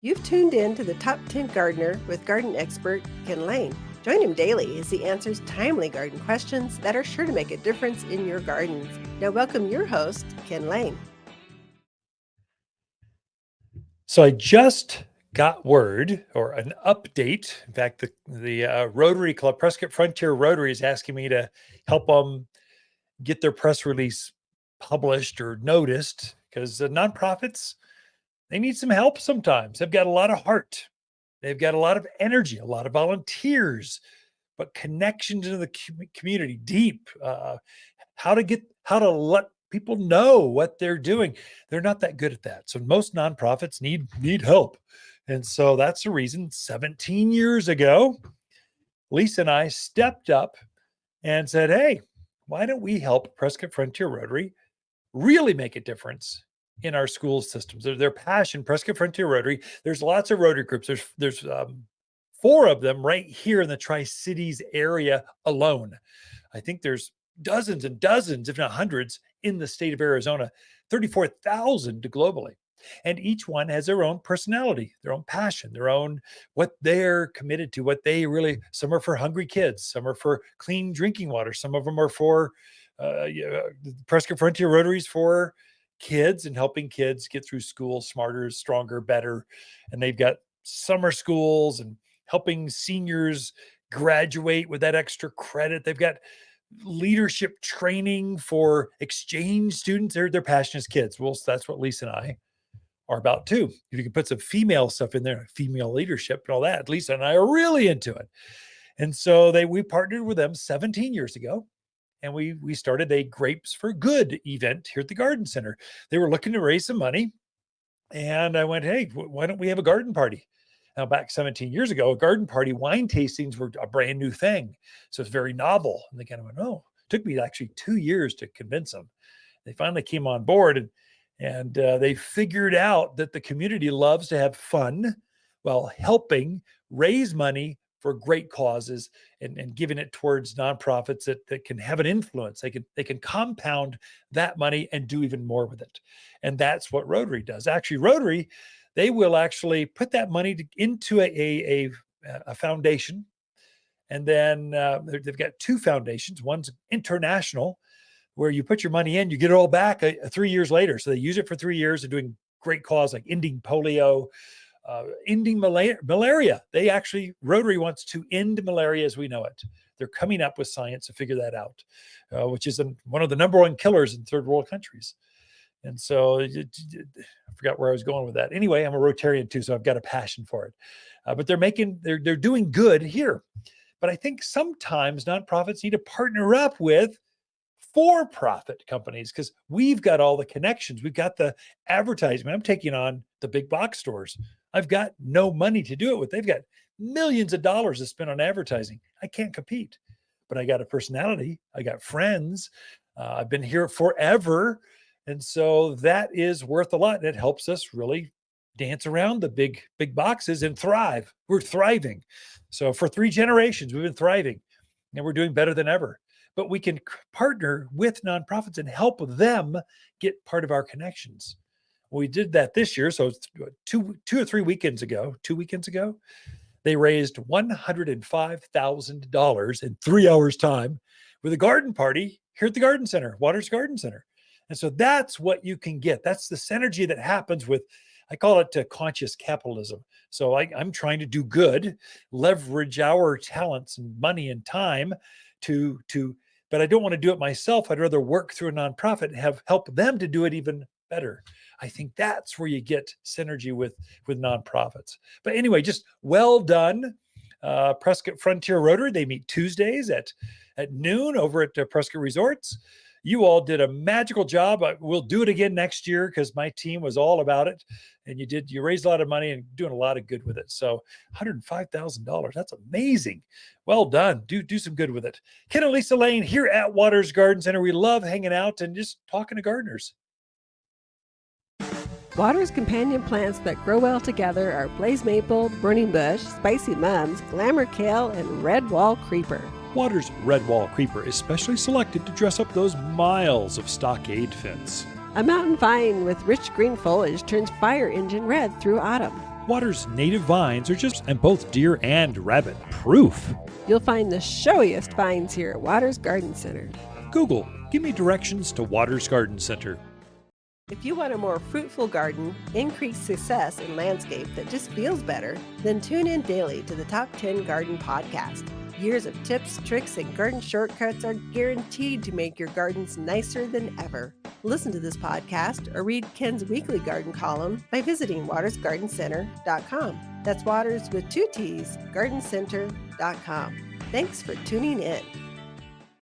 You've tuned in to the Top 10 Gardener with garden expert Ken Lane. Join him daily as he answers timely garden questions that are sure to make a difference in your gardens. Now, welcome your host, Ken Lane. So I just got word or an update. In fact, the Rotary Club, Prescott Frontier Rotary, is asking me to help them get their press release published or noticed because the nonprofits, they need some help sometimes. They've got a lot of heart. They've got a lot of energy, a lot of volunteers, but connections into the community deep. How to let people know what they're doing. They're not that good at that. So most nonprofits need help. And so that's the reason 17 years ago, Lisa and I stepped up and said, hey, why don't we help Prescott Frontier Rotary really make a difference in our school systems? Their passion, Prescott Frontier Rotary. There's lots of Rotary groups. There's four of them right here in the Tri-Cities area alone. I think there's dozens and dozens, if not hundreds, in the state of Arizona, 34,000 globally. And each one has their own personality, their own passion, their own what they're committed to, what they really, some are for hungry kids, some are for clean drinking water, some of them are for Prescott Frontier Rotaries for kids and helping kids get through school smarter, stronger, better. And they've got summer schools and helping seniors graduate with that extra credit. They've got leadership training for exchange students. They're passionate kids. Well, that's what Lisa and I are about too. If you can put some female stuff in there, female leadership and all that, Lisa and I are really into it. And so we partnered with them 17 years ago. And we started a Grapes for Good event here at the Garden Center. They were looking to raise some money. And I went, hey, why don't we have a garden party? Now, back 17 years ago, a garden party, wine tastings were a brand new thing. So it's very novel. And they kind of went, oh, it took me actually 2 years to convince them. They finally came on board and they figured out that the community loves to have fun while helping raise money for great causes and giving it towards nonprofits that can have an influence. They can compound that money and do even more with it. And that's what Rotary does. Actually, Rotary, they will actually put that money into a foundation. And then they've got two foundations. One's international, where you put your money in, you get it all back 3 years later. So they use it for 3 years. They're doing great cause like ending polio, ending malaria. Rotary wants to end malaria as we know it. They're coming up with science to figure that out, which is one of the number one killers in third world countries. And so I forgot where I was going with that. Anyway, I'm a Rotarian too, so I've got a passion for it. But they're doing good here. But I think sometimes nonprofits need to partner up with for-profit companies because we've got all the connections. We've got the advertisement. I'm taking on the big box stores. I've got no money to do it with. They've got millions of dollars to spend on advertising. I can't compete, but I got a personality. I got friends. I've been here forever. And so that is worth a lot. And it helps us really dance around the big boxes and thrive. We're thriving. So for 3 generations, we've been thriving and we're doing better than ever. But we can partner with nonprofits and help them get part of our connections. We did that this year. So two or 3 weekends ago, 2 weekends ago, they raised $105,000 in 3 hours time with a garden party here at the Garden Center, Waters Garden Center. And so that's what you can get. That's the synergy that happens with, I call it conscious capitalism. So I'm trying to do good, leverage our talents and money and time but I don't want to do it myself. I'd rather work through a nonprofit and help them to do it even better. I think that's where you get synergy with nonprofits. But anyway, just well done. Prescott Frontier Rotary, they meet Tuesdays at noon over at Prescott Resorts. You all did a magical job. We'll do it again next year because my team was all about it. And you raised a lot of money and doing a lot of good with it. So $105,000, that's amazing. Well done. Do some good with it. Ken and Lisa Lane here at Waters Garden Center. We love hanging out and just talking to gardeners. Waters companion plants that grow well together are blaze maple, burning bush, spicy mums, glamour kale, and red wall creeper. Waters Red Wall Creeper is specially selected to dress up those miles of stockade fence. A mountain vine with rich green foliage turns fire engine red through autumn. Waters' native vines are just and both deer and rabbit proof. You'll find the showiest finds here at Waters Garden Center. Google, give me directions to Waters Garden Center. If you want a more fruitful garden, increased success, and landscape that just feels better, then tune in daily to the Top 10 Garden Podcast. Years of tips, tricks, and garden shortcuts are guaranteed to make your gardens nicer than ever. Listen to this podcast or read Ken's weekly garden column by visiting watersgardencenter.com. That's Waters with 2 T's, gardencenter.com. Thanks for tuning in.